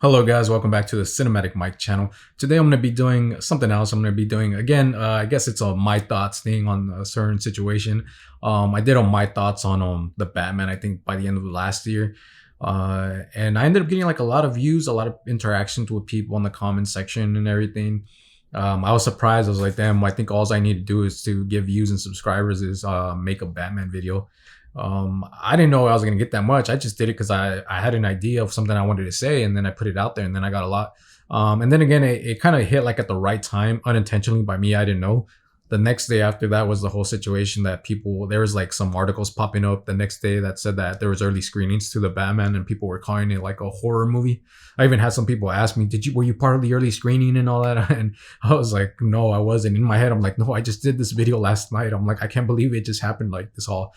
Hello guys, welcome back to the Cinematic Mike channel. Today I'm going to be doing something else. I'm going to be doing, again, I guess it's a my thoughts thing on a certain situation. I did on my thoughts on the Batman, I think by the end of last year. And I ended up getting like a lot of views, a lot of interactions with people in the comment section and everything. I was surprised. I was like, damn, I think all I need to do is to get views and subscribers is make a Batman video. I didn't know I was gonna get that much. I just did it because I had an idea of something I wanted to say, and then I put it out there, and then I got a lot. And then again, it kind of hit like at the right time, unintentionally by me. I didn't know. The next day after that was the whole situation that there was like some articles popping up the next day that said that there was early screenings to the Batman, and people were calling it like a horror movie. I even had some people ask me, were you part of the early screening and all that?" And I was like, no, I wasn't. In my head, I'm like, no, I just did this video last night. I'm like, I can't believe it just happened like this all.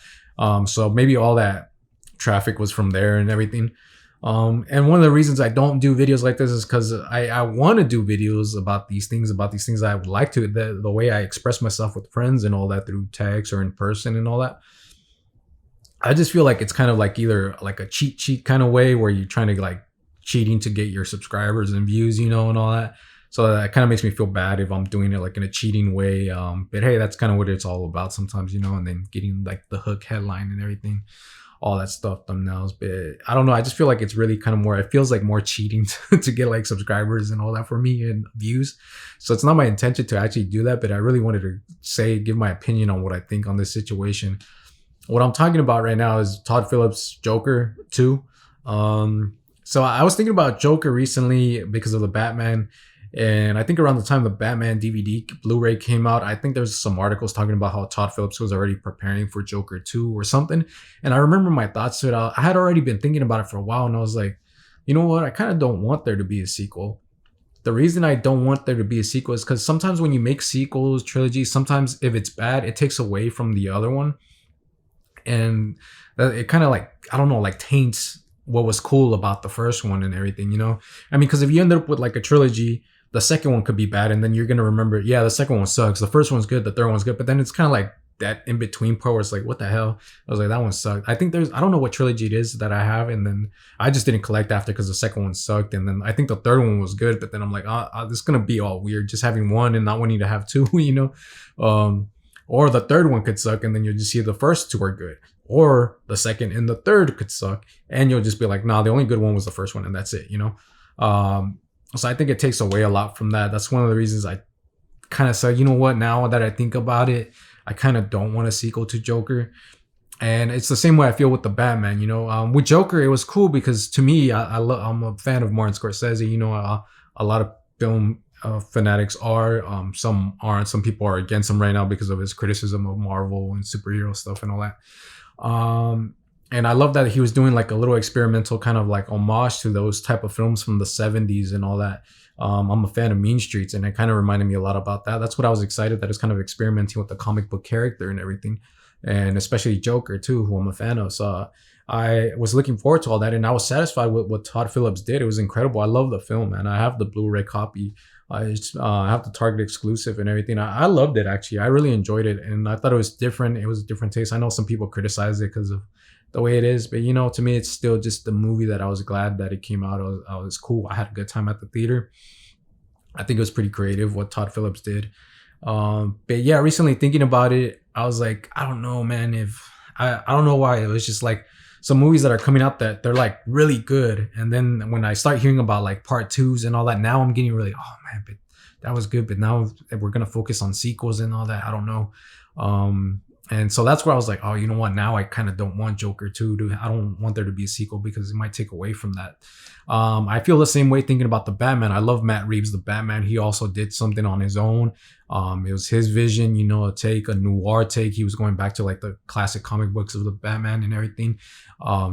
So maybe all that traffic was from there and everything. And one of the reasons I don't do videos like this is because I want to do videos about these things I would like to, the way I express myself with friends and all that through text or in person and all that. I just feel like it's kind of like either like a cheat sheet kind of way where you're trying to like cheating to get your subscribers and views, and all that. So that kind of makes me feel bad if I'm doing it like in a cheating way. But hey, that's kind of what it's all about sometimes, and then getting like the hook headline and everything, all that stuff, thumbnails. But I don't know. I just feel like it's really kind of more, it feels like more cheating to get like subscribers and all that for me and views. So it's not my intention to actually do that, but I really wanted to give my opinion on what I think on this situation. What I'm talking about right now is Todd Phillips Joker 2. So I was thinking about Joker recently because of the Batman. And I think around the time the Batman DVD Blu-ray came out, I think there's some articles talking about how Todd Phillips was already preparing for Joker 2 or something. And I remember my thoughts to it. I had already been thinking about it for a while, and I was like, you know what? I kind of don't want there to be a sequel. The reason I don't want there to be a sequel is because sometimes when you make sequels, trilogies, sometimes if it's bad, it takes away from the other one. And it kind of like, I don't know, like taints what was cool about the first one and everything, I mean, because if you end up with like a trilogy, the second one could be bad, and then you're gonna remember, yeah, the second one sucks, the first one's good, the third one's good, but then it's kind of like that in between part where it's like, what the hell? I was like, that one sucked. I think I don't know what trilogy it is that I have, and then I just didn't collect after because the second one sucked, and then I think the third one was good, but then I'm like, this is gonna be all weird, just having one and not wanting to have two, or the third one could suck, and then you'll just see the first two are good, or the second and the third could suck, and you'll just be like, nah, the only good one was the first one, and that's it, So I think it takes away a lot from that. That's one of the reasons I kind of said, you know what, now that I think about it, I kind of don't want a sequel to Joker. And it's the same way I feel with the Batman, with Joker, it was cool because to me, I'm a fan of Martin Scorsese, a lot of film fanatics are, some aren't, some people are against him right now because of his criticism of Marvel and superhero stuff and all that. And I love that he was doing like a little experimental kind of like homage to those type of films from the 70s and all that. I'm a fan of Mean Streets, and it kind of reminded me a lot about that. That's what I was excited that it's kind of experimenting with the comic book character and everything, and especially Joker too, who I'm a fan of. So I was looking forward to all that, and I was satisfied with what Todd Phillips did. It was incredible. I love the film, and I have the Blu-ray copy. I have the Target exclusive and everything. I loved it, actually. I really enjoyed it, and I thought it was different. It was a different taste. I know some people criticize it because of the way it is, but to me, it's still just the movie that I was glad that it came out. I was cool. I had a good time at the theater. I think it was pretty creative what Todd Phillips did. But yeah, recently thinking about it, I was like, I don't know, man. If I don't know why. It was just like some movies that are coming out that they're like really good, and then when I start hearing about like part twos and all that, now I'm getting really, oh man, but that was good. But now we're gonna focus on sequels and all that. I don't know. And so that's where I was like, oh, you know what? Now I kind of don't want Joker 2. I don't want there to be a sequel because it might take away from that. I feel the same way thinking about the Batman. I love Matt Reeves, the Batman. He also did something on his own. It was his vision, a noir take. He was going back to like the classic comic books of the Batman and everything,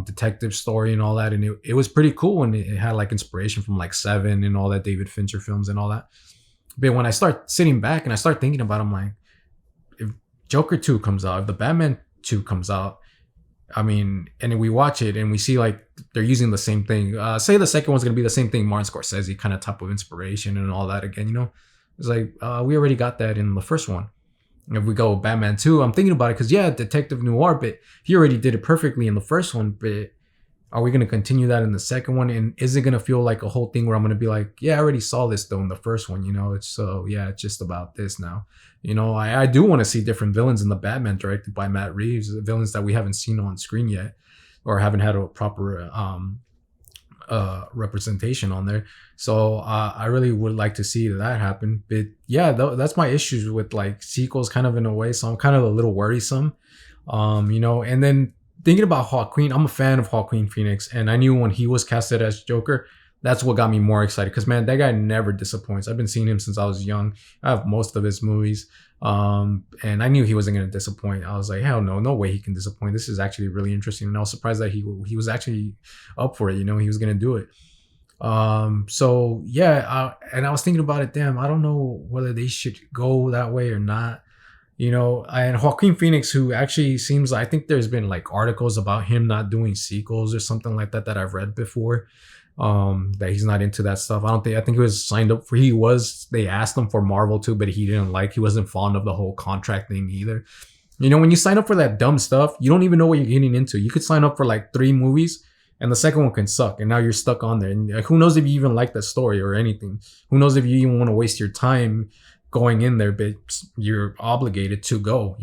detective story and all that. And it was pretty cool. And it had like inspiration from like Seven and all that David Fincher films and all that. But when I start sitting back and I start thinking about it, I'm like, Joker 2 comes out, if the Batman 2 comes out, I mean, and we watch it and we see like they're using the same thing. Say the second one's going to be the same thing, Martin Scorsese kind of type of inspiration and all that again, It's like, we already got that in the first one. If we go Batman 2, I'm thinking about it because, yeah, detective noir, but he already did it perfectly in the first one. But Are we going to continue that in the second one? And is it going to feel like a whole thing where I'm going to be like, yeah, I already saw this though in the first one, it's so, yeah, it's just about this now. I do want to see different villains in the Batman directed by Matt Reeves, villains that we haven't seen on screen yet or haven't had a proper representation on there. So I really would like to see that happen. But yeah, that's my issues with like sequels kind of in a way. So I'm kind of a little worrisome. And then thinking about Joaquin, I'm a fan of Joaquin Phoenix, and I knew when he was casted as Joker, that's what got me more excited. Because man, that guy never disappoints. I've been seeing him since I was young. I have most of his movies, and I knew he wasn't going to disappoint. I was like, hell no, no way he can disappoint. This is actually really interesting, and I was surprised that he was actually up for it. He was going to do it. So yeah, and I was thinking about it. Damn, I don't know whether they should go that way or not. And Joaquin Phoenix, who actually seems like, I think there's been like articles about him not doing sequels or something like that that I've read before. That he's not into that stuff. I think he was signed up for, they asked him for Marvel too, but he wasn't fond of the whole contract thing either. When you sign up for that dumb stuff, you don't even know what you're getting into. You could sign up for like 3 movies and the second one can suck, and now you're stuck on there. And who knows if you even like the story or anything? Who knows if you even want to waste your time going in there, but you're obligated to go,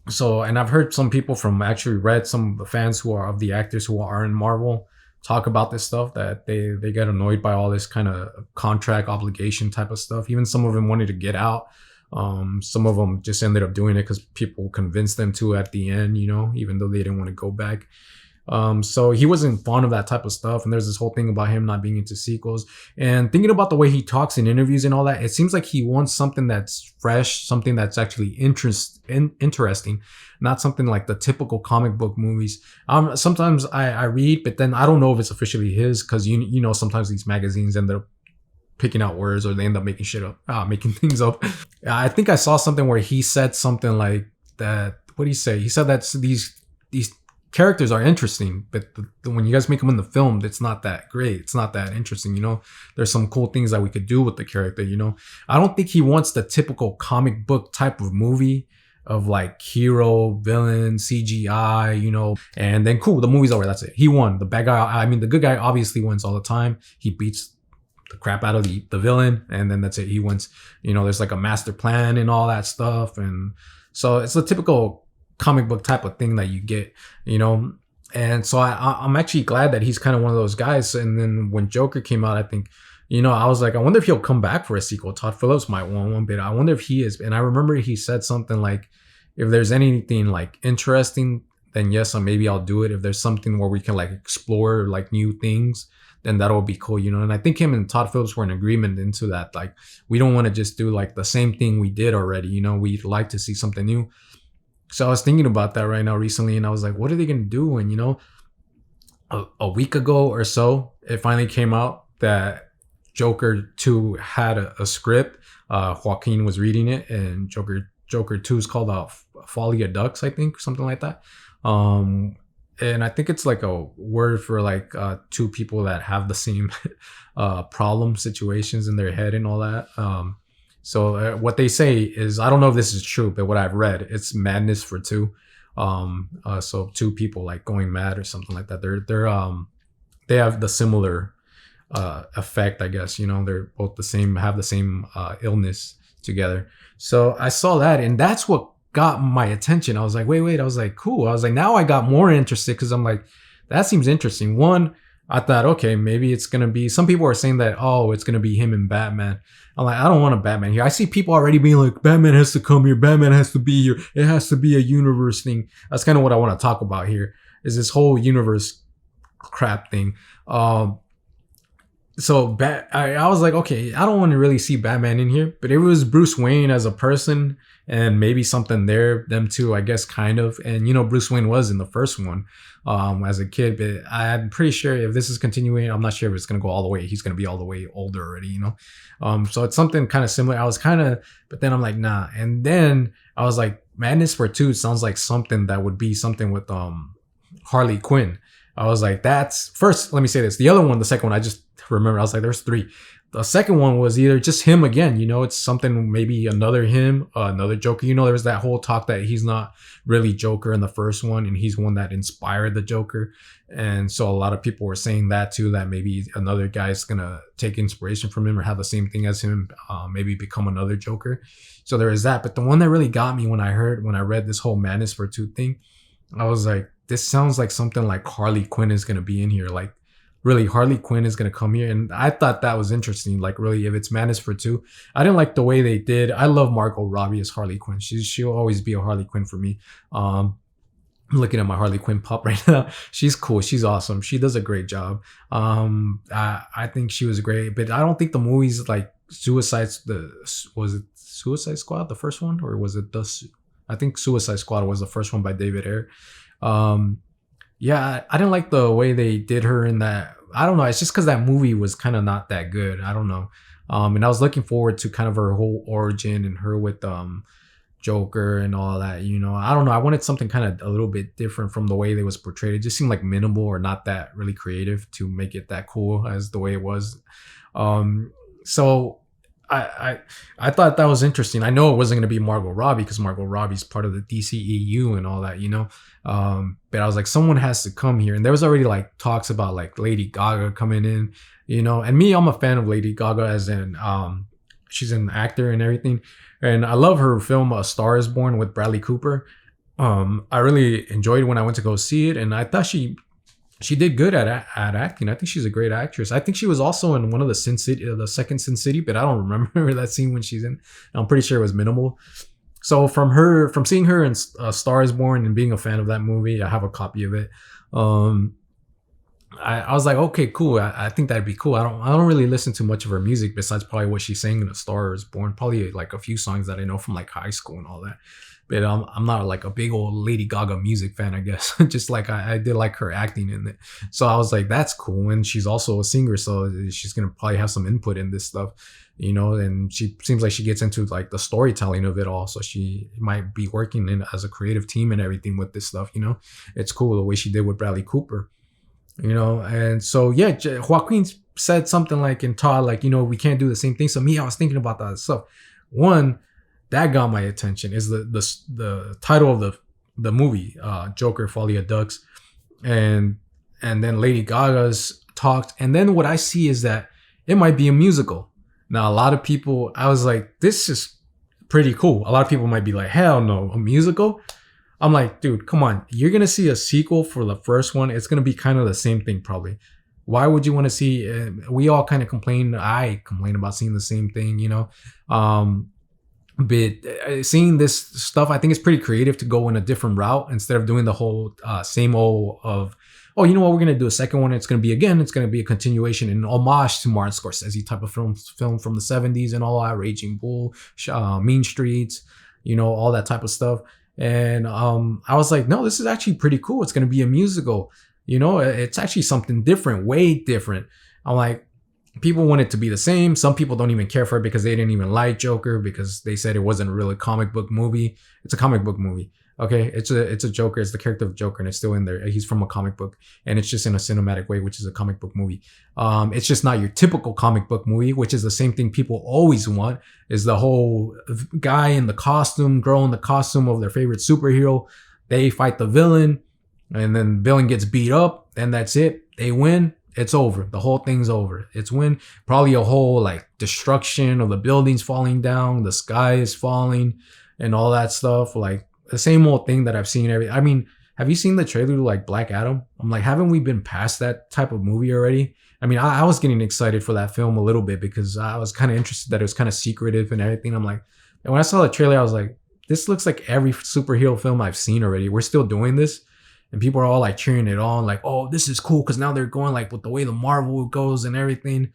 so, and I've heard some people actually read some of the fans who are of the actors who are in Marvel talk about this stuff, that they get annoyed by all this kind of contract obligation type of stuff. Even some of them wanted to get out. Some of them just ended up doing it because people convinced them to at the end, even though they didn't want to go back. So he wasn't fond of that type of stuff. And there's this whole thing about him not being into sequels. And thinking about the way he talks in interviews and all that, it seems like he wants something that's fresh, something that's actually interesting, not something like the typical comic book movies. Sometimes I read, but then I don't know if it's officially his, because sometimes these magazines end up picking out words, or they end up making shit up, making things up. I think I saw something where he said something like that. What did he say? He said that these characters are interesting, but when you guys make them in the film, it's not that great. It's not that interesting. There's some cool things that we could do with the character. I don't think he wants the typical comic book type of movie of like hero, villain, CGI, and then cool, the movie's over. That's it. He won. The bad guy, the good guy obviously wins all the time. He beats the crap out of the villain, and then that's it. He wins. There's like a master plan and all that stuff. And so it's a typical comic book type of thing that you get, and so I'm actually glad that he's kind of one of those guys. And then when Joker came out, I think, I was like, I wonder if he'll come back for a sequel. Todd Phillips might want one, but I wonder if he is. And I remember he said something like, if there's anything like interesting, then yes, maybe I'll do it. If there's something where we can like explore like new things, then that'll be cool, And I think him and Todd Phillips were in agreement into that. Like, we don't want to just do like the same thing we did already, We'd like to see something new. So I was thinking about that right now recently, and I was like, what are they going to do? And, a week ago or so, it finally came out that Joker 2 had a script. Joaquin was reading it, and Joker 2 is called Folie of Ducks, I think, something like that. And I think it's like a word for like 2 people that have the same problem situations in their head and all that. So what they say is, I don't know if this is true, but what I've read, it's madness for 2. So 2 people like going mad or something like that. They have the similar effect, I guess. They're both the same, have the same illness together. So I saw that, and that's what got my attention. I was like, wait. I was like, cool. I was like, now I got more interested, because I'm like, that seems interesting. One, I thought, okay, maybe it's going to be, some people are saying that, oh, it's going to be him and Batman. I'm like, I don't want a Batman here. I see people already being like, Batman has to come here. Batman has to be here. It has to be a universe thing. That's kind of what I want to talk about here, is this whole universe crap thing. So I was like, okay, I don't want to really see Batman in here, but it was Bruce Wayne as a person, and maybe something there, them too, I guess, kind of. And, Bruce Wayne was in the first one as a kid, but I'm pretty sure if this is continuing, I'm not sure if it's going to go all the way. He's going to be all the way older already, So it's something kind of similar. I was but then I'm like, nah. And then I was like, Madness for 2 sounds like something that would be something with Harley Quinn. I was like, that's first. Let me say this. The other one, the second one, I just remember. I was like, there's three. The second one was either just him again. It's something maybe another him, another Joker. There was that whole talk that he's not really Joker in the first one, and he's one that inspired the Joker. And so a lot of people were saying that too, that maybe another guy's gonna take inspiration from him or have the same thing as him, maybe become another Joker. So there is that. But the one that really got me when I read this whole Madness for Two thing, I was like, this sounds like something like Harley Quinn is gonna be in here. Like, really, Harley Quinn is gonna come here, and I thought that was interesting. Like, really, if it's Madness for Two, I didn't like the way they did. I love Margot Robbie as Harley Quinn. She'll always be a Harley Quinn for me. I'm looking at my Harley Quinn pup right now. She's cool. She's awesome. She does a great job. I think she was great, but I don't think the movies like was it Suicide Squad, the first one, or was it I think Suicide Squad was the first one by David Ayer. Yeah, I didn't like the way they did her in that. I don't know. It's just because that movie was kind of not that good. I don't know. And I was looking forward to kind of her whole origin and her with Joker and all that. I don't know. I wanted something kind of a little bit different from the way they was portrayed. It just seemed like minimal or not that really creative to make it that cool as the way it was. So I thought that was interesting. I know it wasn't going to be Margot Robbie because Margot Robbie's part of the DCEU and all that, but I was like, someone has to come here. And there was already like talks about like Lady Gaga coming in, and me, I'm a fan of Lady Gaga as in, she's an actor and everything. And I love her film A Star Is Born with Bradley Cooper. I really enjoyed it when I went to go see it. And I thought she did good at acting. I think she's a great actress. I think she was also in one of the the second Sin City, but I don't remember that scene when she's in. I'm pretty sure it was minimal. So from seeing her in A Star Is Born and being a fan of that movie, I have a copy of it. I was like, okay, cool. I think that'd be cool. I don't really listen to much of her music besides probably what she sang in A Star Is Born. Probably like a few songs that I know from like high school and all that. But I'm not like a big old Lady Gaga music fan, I guess. Just like I did like her acting in it. So I was like, that's cool. And she's also a singer, so she's gonna probably have some input in this stuff, and she seems like she gets into like the storytelling of it all. So she might be working in as a creative team and everything with this stuff, It's cool the way she did with Bradley Cooper. And so yeah, Joaquin said something like in Todd, like, we can't do the same thing. So me, I was thinking about that stuff. One, that got my attention is the title of the movie, Joker, Folie, Deux, and then Lady Gaga's talked. And then what I see is that it might be a musical. Now, a lot of people, I was like, this is pretty cool. A lot of people might be like, hell no, a musical? I'm like, dude, come on. You're going to see a sequel for the first one. It's going to be kind of the same thing probably. Why would you want to see, we all kind of complain. I complain about seeing the same thing, but seeing this stuff, I think it's pretty creative to go in a different route instead of doing the whole same old of, oh, you know what, we're going to do a second one. It's going to be a continuation and homage to Martin Scorsese type of film from the 70s and all that, Raging Bull, Mean Streets, all that type of stuff. And I was like, no, this is actually pretty cool. It's going to be a musical. It's actually something different, way different. I'm like, people want it to be the same. Some people don't even care for it because they didn't even like Joker because they said it wasn't really a comic book movie. It's a comic book movie. Okay, it's a Joker. It's the character of Joker, and it's still in there. He's from a comic book, and it's just in a cinematic way, which is a comic book movie. It's just not your typical comic book movie, which is the same thing people always want. Is the whole guy in the costume, girl in the costume of their favorite superhero. They fight the villain, and then the villain gets beat up, and that's it. They win. It's over. The whole thing's over. It's win. Probably a whole like destruction of the buildings falling down, the sky is falling, and all that stuff. Like the same old thing that I've seen I mean, have you seen the trailer to like Black Adam? I'm like, haven't we been past that type of movie already? I mean, I was getting excited for that film a little bit because I was kind of interested that it was kind of secretive and everything. I'm like, and when I saw the trailer, I was like, this looks like every superhero film I've seen already. We're still doing this. And people are all like cheering it on, like, oh, this is cool because now they're going like with the way the Marvel goes and everything.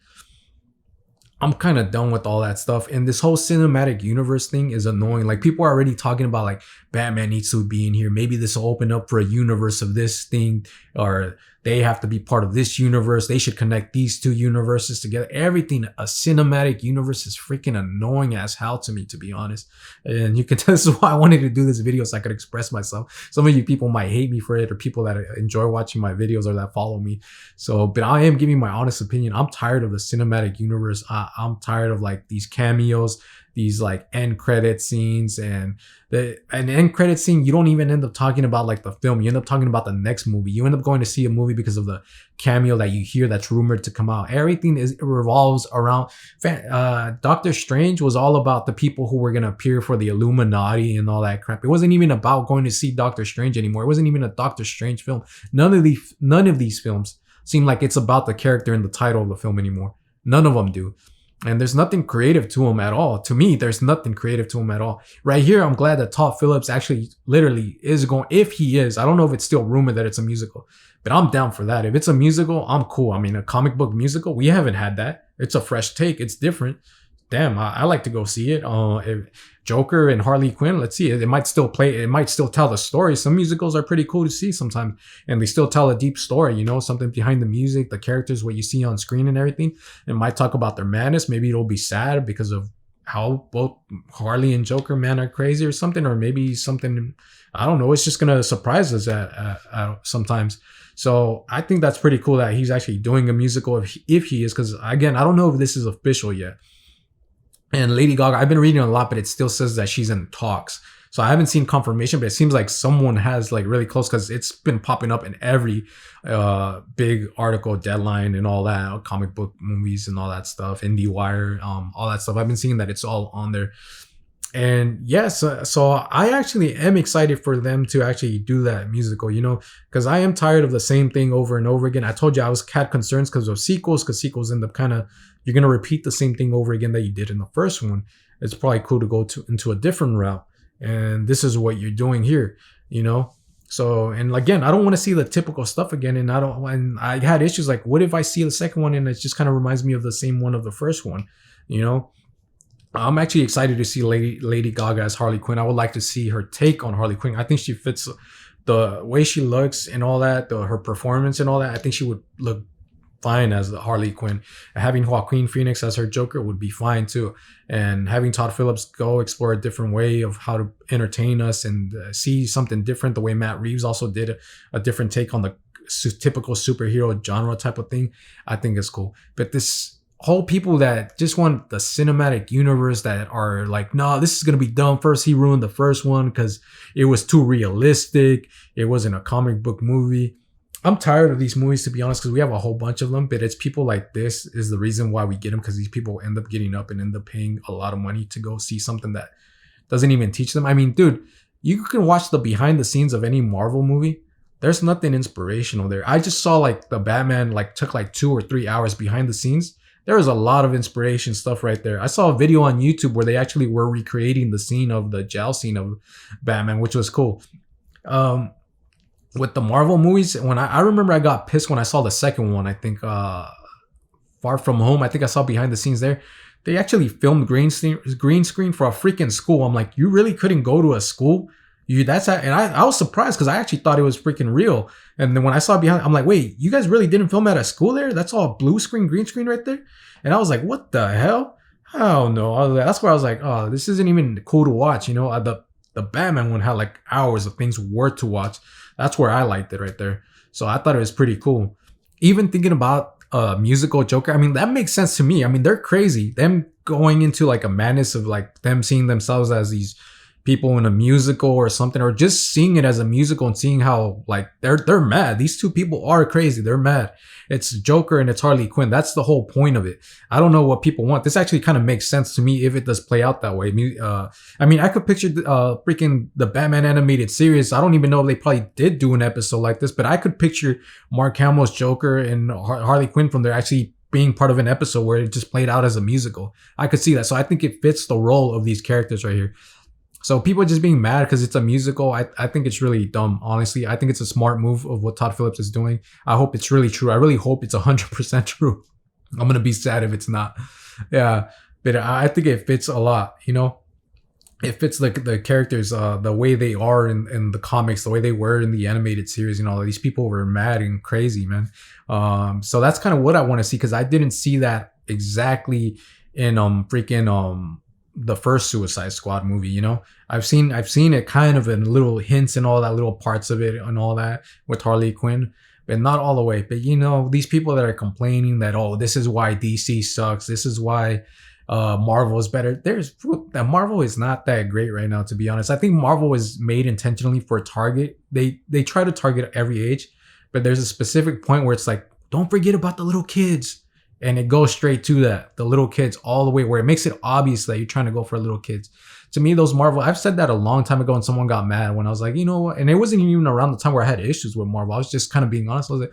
I'm kind of done with all that stuff. And this whole cinematic universe thing is annoying. Like people are already talking about like Batman needs to be in here. Maybe this will open up for a universe of this thing, or they have to be part of this universe. They should connect these two universes together. Everything, a cinematic universe is freaking annoying as hell to me, to be honest. And you can tell this is why I wanted to do this video, so I could express myself. Some of you people might hate me for it, or people that enjoy watching my videos or that follow me. So, but I am giving my honest opinion. I'm tired of the cinematic universe. I'm tired of like these cameos, these like end credit scenes, and an end credit scene, you don't even end up talking about like the film. You end up talking about the next movie. You end up going to see a movie because of the cameo that you hear that's rumored to come out. Everything revolves around Doctor Strange was all about the people who were going to appear for the Illuminati and all that crap. It wasn't even about going to see Doctor Strange anymore. It wasn't even a Doctor Strange film. None of these films seem like it's about the character in the title of the film anymore. None of them do. And there's nothing creative to him at all. To me, there's nothing creative to him at all. Right here, I'm glad that Todd Phillips actually literally is going, if he is, I don't know if it's still rumored that it's a musical, but I'm down for that. If it's a musical, I'm cool. I mean, a comic book musical, we haven't had that. It's a fresh take. It's different. Damn, I like to go see it. Joker and Harley Quinn, let's see. It might still play. It might still tell the story. Some musicals are pretty cool to see sometimes, and they still tell a deep story. You know, something behind the music, the characters, what you see on screen, and everything. It might talk about their madness. Maybe it'll be sad because of how both Harley and Joker, man, are crazy or something, or maybe something. I don't know. It's just gonna surprise us at sometimes. So I think that's pretty cool that he's actually doing a musical if he is, because again, I don't know if this is official yet. And Lady Gaga, I've been reading a lot, but it still says that she's in talks. So I haven't seen confirmation, but it seems like someone has like really close, because it's been popping up in every big article, deadline and all that, comic book movies and all that stuff, IndieWire, all that stuff. I've been seeing that it's all on there. And yes, so I actually am excited for them to actually do that musical, you know, because I am tired of the same thing over and over again. I told you I had concerns because sequels end up kind of, you're going to repeat the same thing over again that you did in the first one. It's probably cool to go into a different route. And this is what you're doing here, you know? So, and again, I don't want to see the typical stuff again. And I had issues like, what if I see the second one and it just kind of reminds me of the same one of the first one, you know? I'm actually excited to see Lady Gaga as Harley Quinn. I would like to see her take on Harley Quinn. I think she fits the way she looks and all that, her performance and all that. I think she would look fine as the Harley Quinn. Having Joaquin Phoenix as her Joker would be fine too. And having Todd Phillips go explore a different way of how to entertain us and see something different, the way Matt Reeves also did a different take on the typical superhero genre type of thing, I think is cool. But this whole people that just want the cinematic universe that are like, no, this is going to be dumb. First, he ruined the first one because it was too realistic. It wasn't a comic book movie. I'm tired of these movies, to be honest, because we have a whole bunch of them, but it's people like this is the reason why we get them, because these people end up getting up and end up paying a lot of money to go see something that doesn't even teach them. I mean, dude, you can watch the behind the scenes of any Marvel movie. There's nothing inspirational there. I just saw like the Batman took like 2 or 3 hours behind the scenes. There was a lot of inspiration stuff right there. I saw a video on YouTube where they actually were recreating the scene of the jail scene of Batman, which was cool. With the Marvel movies, when I remember I got pissed when I saw the second one, I think Far From Home, I think I saw behind the scenes there. They actually filmed green screen for a freaking school. I'm like, you really couldn't go to a school? And I was surprised because I actually thought it was freaking real. And then when I saw behind, I'm like, wait, you guys really didn't film at a school there? That's all blue screen, green screen right there? And I was like, what the hell? Oh no. That's where I was like, oh, this isn't even cool to watch. You know, the Batman one had like hours of things worth to watch. That's where I liked it right there. So I thought it was pretty cool. Even thinking about musical Joker, I mean, that makes sense to me. I mean, they're crazy. Them going into like a madness of like them seeing themselves as these people in a musical or something, or just seeing it as a musical and seeing how like they're mad. These two people are crazy. They're mad. It's Joker and it's Harley Quinn. That's the whole point of it. I don't know what people want. This actually kind of makes sense to me if it does play out that way. I mean, I could picture freaking the Batman animated series. I don't even know if they probably did do an episode like this, but I could picture Mark Hamill's Joker and Harley Quinn from there actually being part of an episode where it just played out as a musical. I could see that. So I think it fits the role of these characters right here. So people just being mad because it's a musical, I think it's really dumb, honestly. I think it's a smart move of what Todd Phillips is doing. I hope it's really true. I really hope it's 100% true. I'm going to be sad if it's not. Yeah, but I think it fits a lot, you know? it fits like the characters, the way they are in the comics, the way they were in the animated series. These people were mad and crazy, man. So that's kind of what I want to see, because I didn't see that exactly in freaking the first Suicide Squad movie. I've seen it kind of in little hints and all that, little parts of it and all that with Harley Quinn, but not all the way. But these people that are complaining that, oh, this is why DC sucks, this is why Marvel is better. That Marvel is not that great right now, to be honest. I think Marvel is made intentionally for a target. They try to target every age, but there's a specific point where it's like, don't forget about the little kids. And it goes straight to that, the little kids, all the way, where it makes it obvious that you're trying to go for little kids. To me, those Marvel, I've said that a long time ago, and someone got mad when I was like, you know what? And it wasn't even around the time where I had issues with Marvel. I was just kind of being honest. I was like,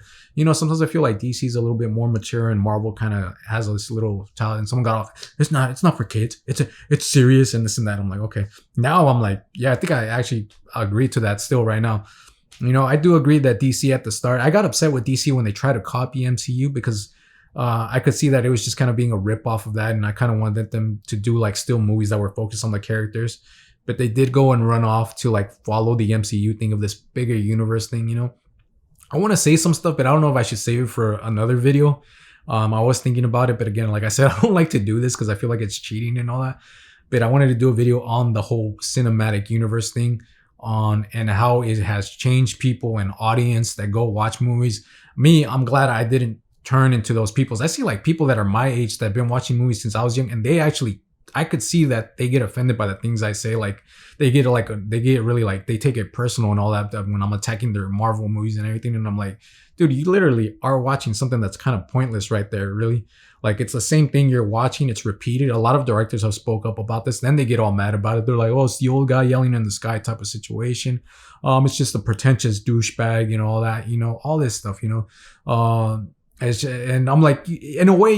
sometimes I feel like DC's a little bit more mature and Marvel kind of has this little talent. And someone got off, it's not for kids. It's serious and this and that. I'm like, okay. Now I'm like, yeah, I think I actually agree to that still right now. I do agree that DC at the start, I got upset with DC when they tried to copy MCU, because I could see that it was just kind of being a rip off of that, and I kind of wanted them to do like still movies that were focused on the characters, but they did go and run off to like follow the MCU thing of this bigger universe thing. I want to say some stuff, but I don't know if I should save it for another video. I was thinking about it, but again, like I said, I don't like to do this because I feel like it's cheating and all that. But I wanted to do a video on the whole cinematic universe thing, and how it has changed people and audience that go watch movies. Me, I'm glad I didn't turn into those people. I see like people that are my age that have been watching movies since I was young, and I could see that they get offended by the things I say. Like they get really like, they take it personal and all that when I'm attacking their Marvel movies and everything. And I'm like, dude, you literally are watching something that's kind of pointless right there. Really. Like it's the same thing you're watching. It's repeated. A lot of directors have spoke up about this. Then they get all mad about it. They're like, oh, it's the old guy yelling in the sky type of situation. It's just a pretentious douchebag, all that, all this stuff, and I'm like, in a way,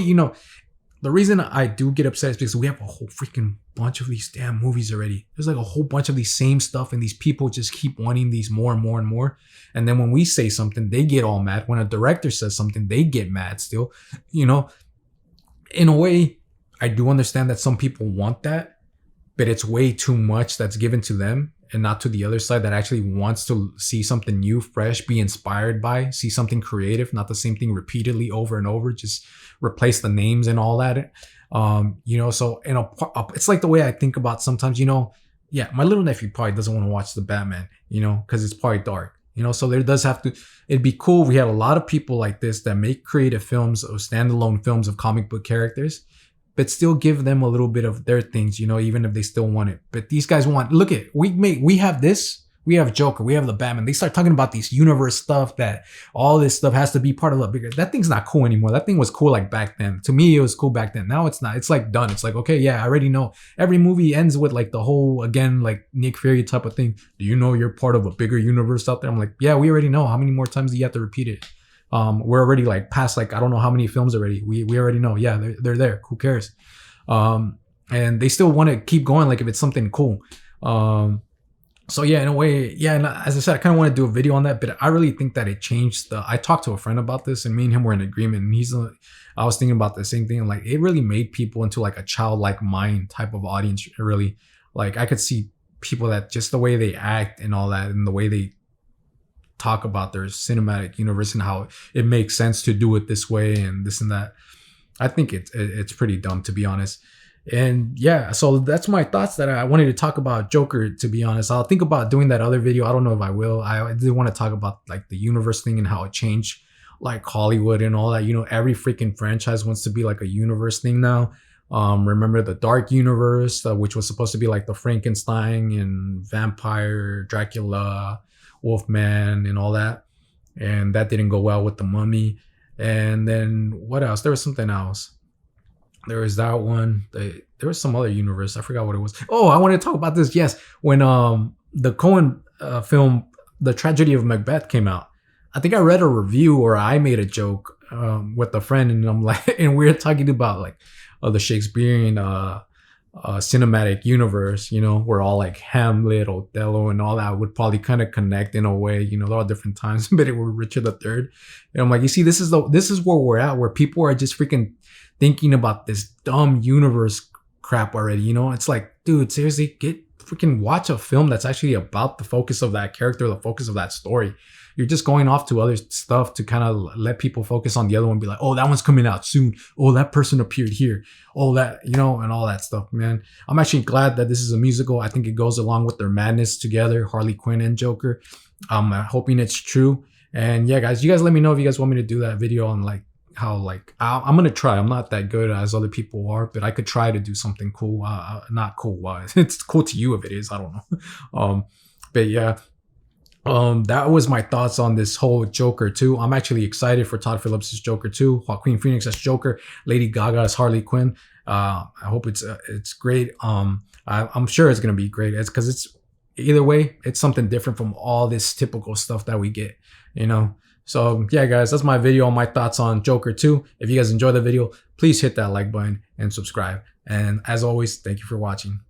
the reason I do get upset is because we have a whole freaking bunch of these damn movies already. There's like a whole bunch of these same stuff, and these people just keep wanting these more and more and more. And then when we say something, they get all mad. When a director says something, they get mad still. In a way, I do understand that some people want that, but it's way too much that's given to them and not to the other side that actually wants to see something new, fresh, be inspired by, see something creative, not the same thing repeatedly over and over, just replace the names and all that. So it's like the way I think about sometimes, yeah, my little nephew probably doesn't want to watch the Batman, because it's probably dark, so there does have to, it'd be cool if we had a lot of people like this that make creative films or standalone films of comic book characters, but still give them a little bit of their things, even if they still want it. But these guys we have this, we have Joker, we have the Batman. They start talking about these universe stuff, that all this stuff has to be part of the bigger. That thing's not cool anymore. That thing was cool like back then. To me, it was cool back then. Now it's not. It's like done. It's like, okay, yeah, I already know. Every movie ends with like the whole, again, like Nick Fury type of thing. Do you know you're part of a bigger universe out there? I'm like, yeah, we already know. How many more times do you have to repeat it? We're already like past like I don't know how many films already. We already know. Yeah, they're there. Who cares? And they still want to keep going like if it's something cool. So yeah, in a way, yeah. And as I said, I kind of want to do a video on that, but I really think that it changed. I talked to a friend about this, and me and him were in agreement. And I was thinking about the same thing. Like it really made people into like a childlike mind type of audience. Really, like I could see people that just the way they act and all that, and the way they talk about their cinematic universe and how it makes sense to do it this way and this and that. I think it's pretty dumb, to be honest. And yeah, so that's my thoughts that I wanted to talk about Joker, to be honest. I'll think about doing that other video. I don't know if I will. I did want to talk about like the universe thing and how it changed like Hollywood and all that. Every freaking franchise wants to be like a universe thing now. Remember the Dark Universe, which was supposed to be like the Frankenstein and vampire, Dracula, Wolfman and all that. And that didn't go well with the Mummy. And then what else? There was something else. There was that one. There was some other universe. I forgot what it was. Oh, I want to talk about this. Yes. When the Coen film, The Tragedy of Macbeth came out, I think I read a review or I made a joke with a friend, and I'm like, and we were talking about like the Shakespearean cinematic universe, where all like Hamlet, Othello, and all that would probably kind of connect in a way. They're all different times, but it were Richard III. And I'm like, you see, this is where we're at, where people are just freaking thinking about this dumb universe crap already. It's like, dude, seriously, freaking watch a film that's actually about the focus of that character, the focus of that story. You're just going off to other stuff to kind of let people focus on the other one. Be like, oh, that one's coming out soon. Oh, that person appeared here. Oh, that, you know, and all that stuff, man. I'm actually glad that this is a musical. I think it goes along with their madness together, Harley Quinn and Joker. I'm hoping it's true. And yeah, guys, you guys let me know if you guys want me to do that video on like how, like, I'm gonna try. I'm not that good as other people are, but I could try to do something cool. Not cool. It's cool to you if it is. I don't know. But yeah. That was my thoughts on this whole Joker 2. I'm actually excited for Todd Phillips' Joker 2, Joaquin Phoenix as Joker, Lady Gaga as Harley Quinn. I hope it's great. I'm sure it's gonna be great. It's because it's either way, it's something different from all this typical stuff that we get, you know. So yeah, guys, that's my video on my thoughts on Joker 2. If you guys enjoyed the video, please hit that like button and subscribe. And as always, thank you for watching.